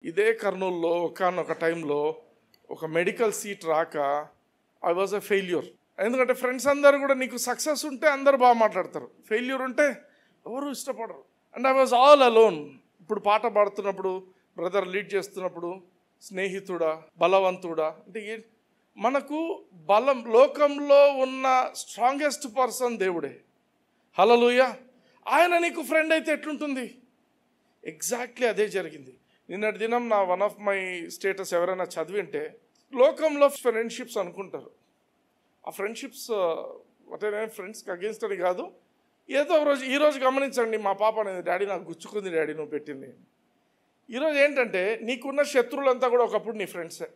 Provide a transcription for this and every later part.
ఇదే కర్నూలులో ఒకానొక టైంలో ఒక మెడికల్ సీట్ రాక ఐ వాజ్ ఎ ఫెయిల్యూర్. ఎందుకంటే ఫ్రెండ్స్ అందరు కూడా నీకు సక్సెస్ ఉంటే అందరు బాగా మాట్లాడతారు, ఫెయిల్యూర్ ఉంటే ఎవరు ఇష్టపడరు. And I was all alone. ఇప్పుడు పాట పాడుతున్నప్పుడు, బ్రదర్ లీడ్ చేస్తున్నప్పుడు, స్నేహితుడా బలవంతుడా అంటే మనకు బలం, లోకంలో ఉన్న స్ట్రాంగెస్ట్ పర్సన్ దేవుడే. హల్లెలూయా. ఆయన నీకు ఫ్రెండ్ అయితే ఎట్లుంటుంది? ఎగ్జాక్ట్లీ అదే జరిగింది. నిన్నటి దినం నా వన్ ఆఫ్ మై స్టేటస్ ఎవరైనా చదివింటే, లోకంలో ఫ్రెండ్షిప్స్ అనుకుంటారు. ఆ ఫ్రెండ్షిప్స్ అంటే ఫ్రెండ్స్కి అగేన్స్ట్ అని కాదు. ఏదో ఒకరోజు ఈరోజు గమనించండి, మా పాప అనేది డాడీ నాకు గుచ్చుకుంది డాడీ నువ్వు పెట్టింది. ఈరోజు ఏంటంటే నీకున్న శత్రువులంతా కూడా ఒకప్పుడు నీ ఫ్రెండ్సే.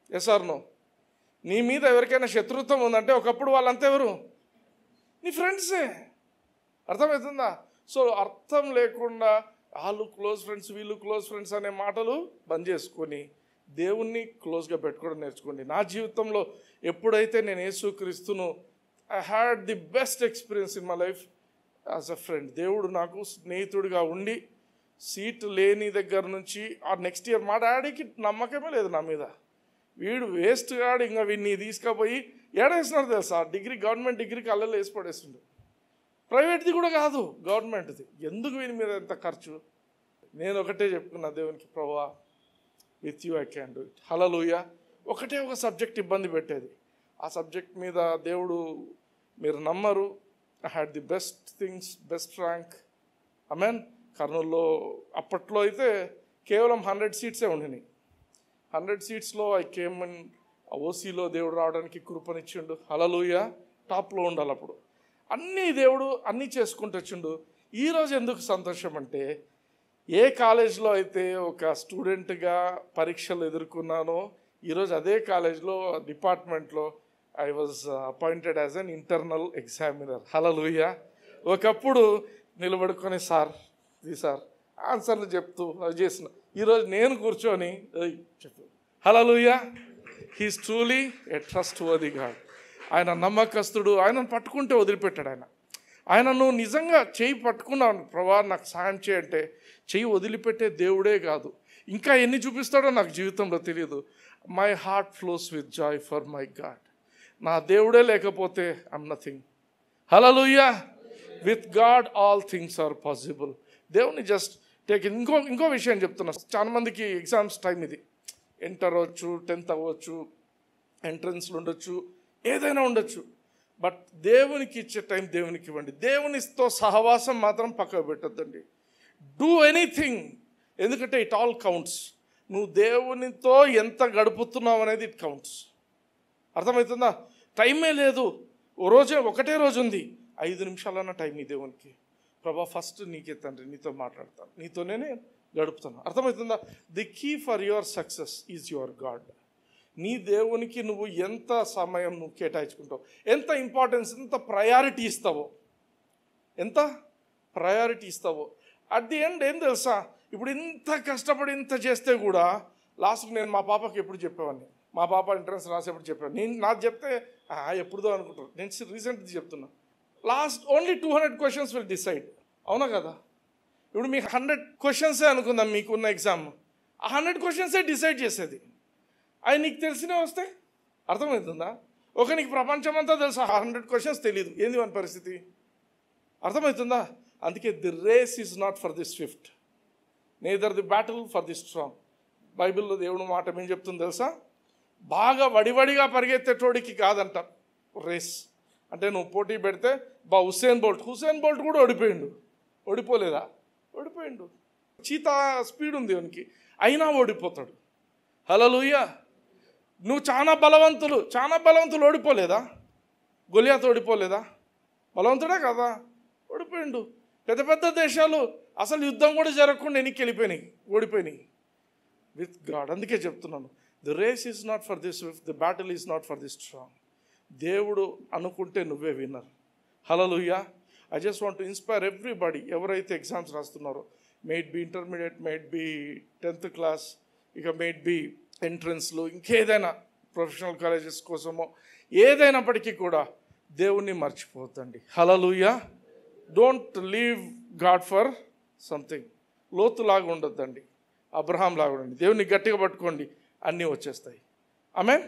Yes or no? నీ మీద ఎవరికైనా శత్రుత్వం ఉందంటే ఒకప్పుడు వాళ్ళంతా ఎవరు? నీ ఫ్రెండ్సే. అర్థమవుతుందా? సో అర్థం లేకుండా వాళ్ళు క్లోజ్ ఫ్రెండ్స్, వీళ్ళు క్లోజ్ ఫ్రెండ్స్ అనే మాటలు బంద్ చేసుకొని దేవుణ్ణి క్లోజ్గా పెట్టుకోవడం నేర్చుకోండి. నా జీవితంలో ఎప్పుడైతే నేను యేసుక్రీస్తును I had the best experience in my life as a friend. దేవుడు నాకు స్నేహితుడిగా ఉండి సీట్ లేని దగ్గర నుంచి ఆ నెక్స్ట్ ఇయర్ మా డాడీకి నమ్మకమే లేదు నా మీద. వీడు వేస్ట్ గాడు, ఇంకా వీడిని తీసుకుపోయి ఏడేస్తున్నారు తెలుసా? డిగ్రీ, గవర్నమెంట్ డిగ్రీకి అల్లలు వేసి పడేస్తుండే. ప్రైవేట్ది కూడా కాదు, గవర్నమెంట్ది. ఎందుకు వీని మీద ఎంత ఖర్చు? నేను ఒకటే చెప్పుకున్నా దేవునికి, ప్రభువా with you I can do it. Hallelujah. ఒకటే ఒక సబ్జెక్ట్ ఇబ్బంది పెట్టేది. ఆ సబ్జెక్ట్ మీద దేవుడు, మీరు నమ్మరు, I had the best things, best rank. Amen. కర్నూలులో అప్పట్లో అయితే కేవలం 100 సీట్సే ఉండినాయి. 100 సీట్స్లో ఐ కేమ్ ఇన్. ఓసీలో దేవుడు రావడానికి కృపనిచ్చిండు. హల్లెలూయా. టాప్లో ఉండాలి అప్పుడు. అన్నీ దేవుడు అన్నీ చేసుకుంటూ వచ్చిండు. ఈరోజు ఎందుకు సంతోషం అంటే, ఏ కాలేజ్లో అయితే ఒక స్టూడెంట్గా పరీక్షలు ఎదుర్కొన్నానో, ఈరోజు అదే కాలేజ్లో డిపార్ట్మెంట్లో I was appointed as an internal examiner. Hallelujah. ఒకప్పుడు నిలబడుకొని సార్ ఇది సార్ ఆన్సర్లు చెప్తూ అవి చేసిన, ఈరోజు నేను కూర్చొని చెప్పు. Hallelujah. He's truly a trustworthy God. ఆయన నమ్మకస్తుడు. ఆయనను పట్టుకుంటే వదిలిపెట్టాడు ఆయన. ఆయన నువ్వు నిజంగా చెయ్యి పట్టుకున్నావు, ప్రభా నాకు సహాయం చేయంటే చెయ్యి వదిలిపెట్టే దేవుడే కాదు. ఇంకా ఎన్ని చూపిస్తాడో నాకు జీవితంలో తెలియదు. My heart flows with joy for my God. నా దేవుడే లేకపోతే I'm nothing. Hallelujah. With God all things are possible. దేవుని జస్ట్ టేక్. ఇంకో విషయం చెప్తున్నా. చాలా మందికి ఎగ్జామ్స్ టైం ఇది. ఇంటర్ అవ్వచ్చు, 10th అవ్వచ్చు, ఎంట్రన్స్లు ఉండొచ్చు, ఏదైనా ఉండొచ్చు. బట్ దేవునికి ఇచ్చే టైం దేవునికి ఇవ్వండి. దేవునితో సహవాసం మాత్రం పక్కకు పెట్టొద్దండి. డూ ఎనీథింగ్, ఎందుకంటే ఇట్ ఆల్ కౌంట్స్. నువ్వు దేవునితో ఎంత గడుపుతున్నావు అనేది ఇట్ కౌంట్స్. అర్థమవుతుందా? టైమే లేదు. ఒకటే రోజు ఉంది, 5 నిమిషాలన్న టైం ఈ దేవునికి. ప్రభా ఫస్ట్ నీకే తండ్రి, నీతో మాట్లాడతాను, నీతోనే గడుపుతాను. అర్థమవుతుందా? The key for your success is your God. నీ దేవునికి నువ్వు ఎంత సమయం నువ్వు కేటాయించుకుంటావు, ఎంత ఇంపార్టెన్స్, ఎంత ప్రయారిటీ ఇస్తావో, అట్ ది ఎండ్ ఏం తెలుసా? ఇప్పుడు ఇంత కష్టపడి ఇంత చేస్తే కూడా లాస్ట్కి నేను మా పాపకి ఎప్పుడు చెప్పేవాడిని, మా పాప ఎంట్రన్స్ రాసేప్పుడు చెప్పాను. నేను నాకు చెప్తే ఎప్పుడుదో అనుకుంటాను. నేను రీసెంట్గా చెప్తున్నా, last only 200 questions will decide. అవునా కదా? ఇప్పుడు మీకు 100 క్వశ్చన్సే అనుకుందాం మీకున్న ఎగ్జామ్. ఆ 100 క్వశ్చన్సే డిసైడ్ చేసేది. అవి నీకు తెలిసినే వస్తే అర్థమవుతుందా? నీకు ప్రపంచం అంతా తెలుసు, 100 క్వశ్చన్స్ తెలియదు, ఏంది మన పరిస్థితి? అర్థమవుతుందా? అందుకే the race is not for the swift, neither the battle for the strong. బైబిల్లో దేవుడు మాట ఏం చెప్తుంది తెలుసా? బాగా వడివడిగా పరిగెత్తేటోడికి కాదంట రేస్. అంటే నువ్వు పోటీ పెడితే హుసేన్ బోల్ట్ కూడా ఓడిపోలేదా? ఓడిపోయిండు. చీతా స్పీడ్ ఉంది వానికి, అయినా ఓడిపోతాడు. హల్లెలూయా. నువ్వు చాలా బలవంతులు ఓడిపోలేదా? గొలియాత్ ఓడిపోలేదా? బలవంతుడే కదా, ఓడిపోయిండు. పెద్ద దేశాలు అసలు యుద్ధం కూడా జరగకుండా వెనక్కి వెళ్ళిపోయినాయి, ఓడిపోయినాయి విత్ గాడ్. అందుకే చెప్తున్నాను, the race is not for the swift, the battle is not for the strong. దేవుడు అనుకుంటే నువ్వే winner. Hallelujah. I just want to inspire everybody, ఎవరైతే ఎగ్జామ్స్ రాస్తున్నారో, maybe intermediate, maybe 10th class, ఇక maybe ఎంట్రన్స్లు, ఇంకేదైనా professional colleges కోసమో ఏదైనప్పటికీ కూడా దేవుణ్ణి మర్చిపోద్దండి. Hallelujah. Don't leave God for something. లోతులాగా ఉండొద్దండి. అబ్రహాం లాగా ఉండండి. దేవుని గట్టిగా పట్టుకోండి, అన్నీ వచ్చేస్తాయి. ఆమేన్.